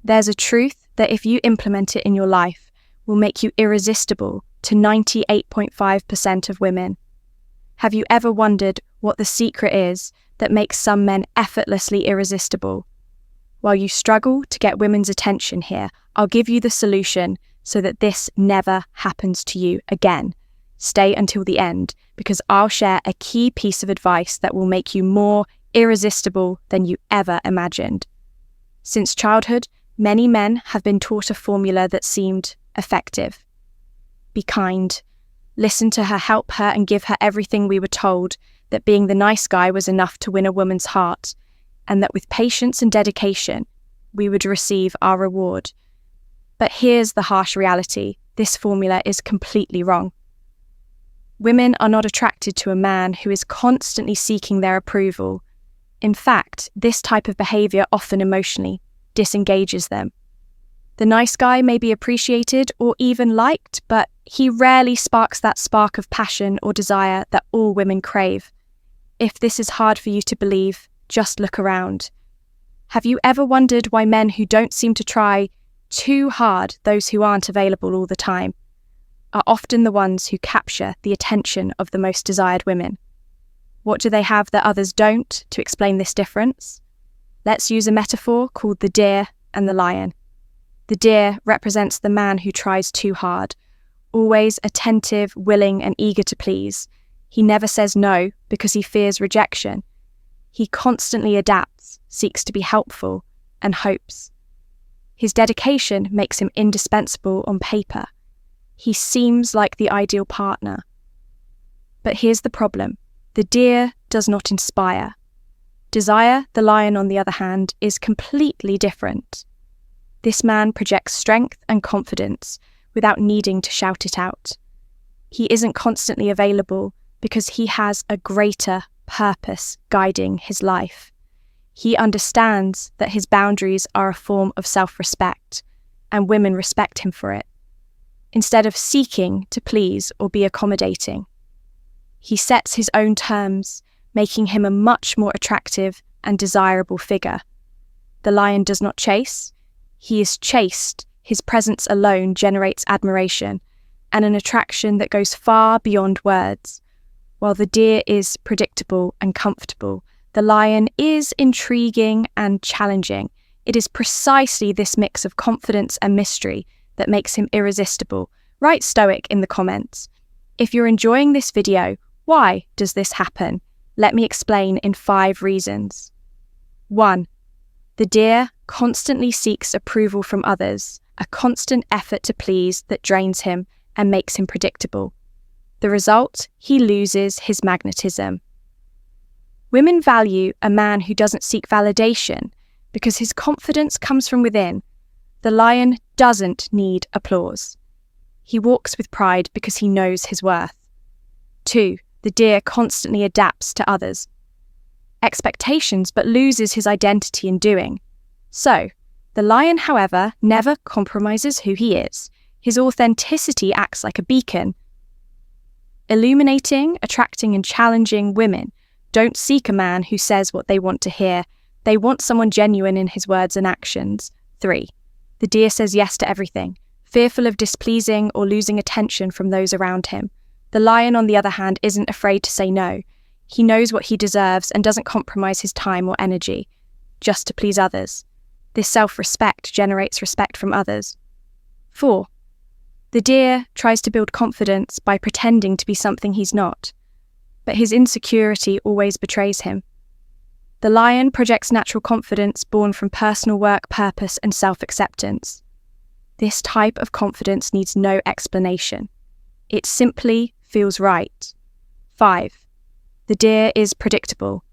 There's a truth that if you implement it in your life, will make you irresistible to 98.5% of women. Have you ever wondered what the secret is that makes some men effortlessly irresistible? While you struggle to get women's attention here, I'll give you the solution so that this never happens to you again. Stay until the end, because I'll share a key piece of advice that will make you more irresistible than you ever imagined. Since childhood, many men have been taught a formula that seemed effective. Be kind. Listen to her, help her, and give her everything. We were told that being the nice guy was enough to win a woman's heart, and that with patience and dedication, we would receive our reward. But here's the harsh reality. This formula is completely wrong. Women are not attracted to a man who is constantly seeking their approval. In fact, this type of behavior often emotionally disengages them. The nice guy may be appreciated or even liked, but he rarely sparks that spark of passion or desire that all women crave. If this is hard for you to believe, just look around. Have you ever wondered why men who don't seem to try too hard, those who aren't available all the time, are often the ones who capture the attention of the most desired women? What do they have that others don't to explain this difference? Let's use a metaphor called the deer and the lion. The deer represents the man who tries too hard, always attentive, willing, and eager to please. He never says no because he fears rejection. He constantly adapts, seeks to be helpful, and hopes. His dedication makes him indispensable on paper. He seems like the ideal partner. But here's the problem. The deer does not inspire. Desire, the lion, on the other hand, is completely different. This man projects strength and confidence without needing to shout it out. He isn't constantly available because he has a greater purpose guiding his life. He understands that his boundaries are a form of self-respect, and women respect him for it. Instead of seeking to please or be accommodating, he sets his own terms, making him a much more attractive and desirable figure. The lion does not chase. He is chased. His presence alone generates admiration and an attraction that goes far beyond words. While the deer is predictable and comfortable, the lion is intriguing and challenging. It is precisely this mix of confidence and mystery that makes him irresistible. Write stoic in the comments. If you're enjoying this video, why does this happen? Let me explain in 5 reasons. 1. The deer constantly seeks approval from others, a constant effort to please that drains him and makes him predictable. The result, he loses his magnetism. Women value a man who doesn't seek validation because his confidence comes from within. The lion doesn't need applause. He walks with pride because he knows his worth. 2. The deer constantly adapts to others' expectations but loses his identity in doing. So, the lion, however, never compromises who he is. His authenticity acts like a beacon. Illuminating, attracting, and challenging women don't seek a man who says what they want to hear. They want someone genuine in his words and actions. 3. The deer says yes to everything, fearful of displeasing or losing attention from those around him. The lion, on the other hand, isn't afraid to say no. He knows what he deserves and doesn't compromise his time or energy just to please others. This self-respect generates respect from others. 4. The deer tries to build confidence by pretending to be something he's not, but his insecurity always betrays him. The lion projects natural confidence born from personal work, purpose, and self-acceptance. This type of confidence needs no explanation. It simply feels right. 5. The deer is predictable,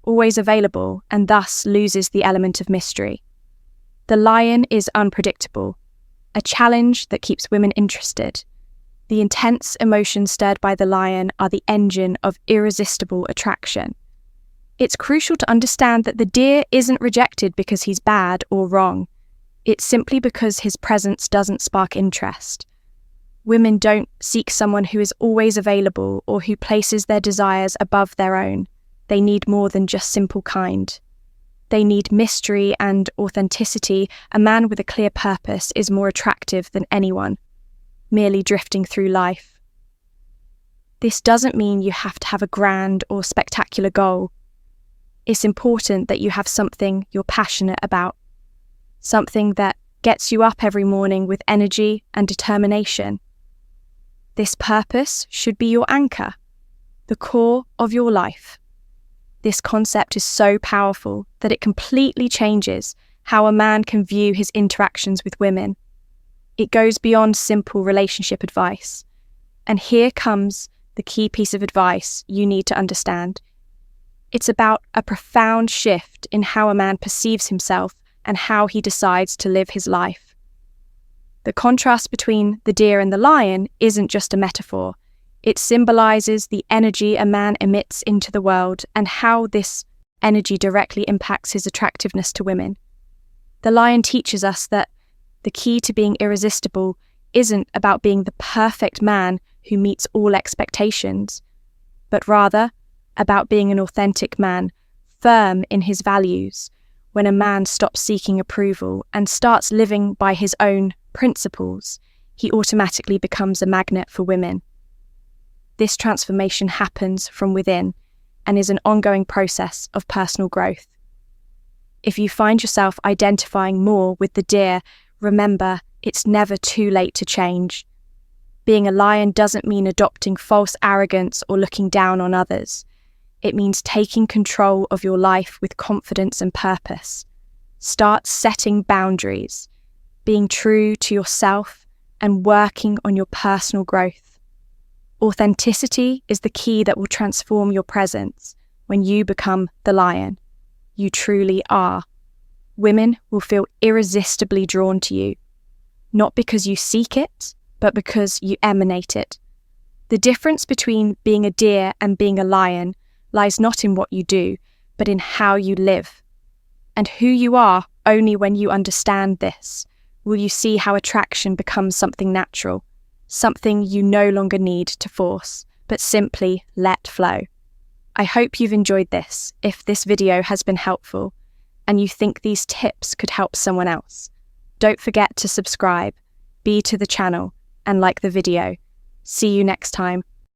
always available, and thus loses the element of mystery. The lion is unpredictable, a challenge that keeps women interested. The intense emotions stirred by the lion are the engine of irresistible attraction. It's crucial to understand that the deer isn't rejected because he's bad or wrong. It's simply because his presence doesn't spark interest. Women don't seek someone who is always available or who places their desires above their own. They need more than just simple kind. they need mystery and authenticity, a man with a clear purpose is more attractive than anyone merely drifting through life. This doesn't mean you have to have a grand or spectacular goal. It's important that you have something you're passionate about, something that gets you up every morning with energy and determination. This purpose should be your anchor, the core of your life. This concept is so powerful that it completely changes how a man can view his interactions with women. It goes beyond simple relationship advice. And here comes the key piece of advice you need to understand. It's about a profound shift in how a man perceives himself and how he decides to live his life. The contrast between the deer and the lion isn't just a metaphor. It symbolizes the energy a man emits into the world and how this energy directly impacts his attractiveness to women. The lion teaches us that the key to being irresistible isn't about being the perfect man who meets all expectations, but rather about being an authentic man, firm in his values. When a man stops seeking approval and starts living by his own principles, he automatically becomes a magnet for women. This transformation happens from within and is an ongoing process of personal growth. If you find yourself identifying more with the deer, remember, it's never too late to change. Being a lion doesn't mean adopting false arrogance or looking down on others. It means taking control of your life with confidence and purpose. Start setting boundaries, being true to yourself, and working on your personal growth. Authenticity is the key that will transform your presence when you become the lion you truly are. Women will feel irresistibly drawn to you, not because you seek it, but because you emanate it. The difference between being a deer and being a lion lies not in what you do, but in how you live. And who you are only when you understand this will you see how attraction becomes something natural, something you no longer need to force, but simply let flow. I hope you've enjoyed this. If this video has been helpful, and you think these tips could help someone else, don't forget to subscribe, be to the channel, and like the video. See you next time.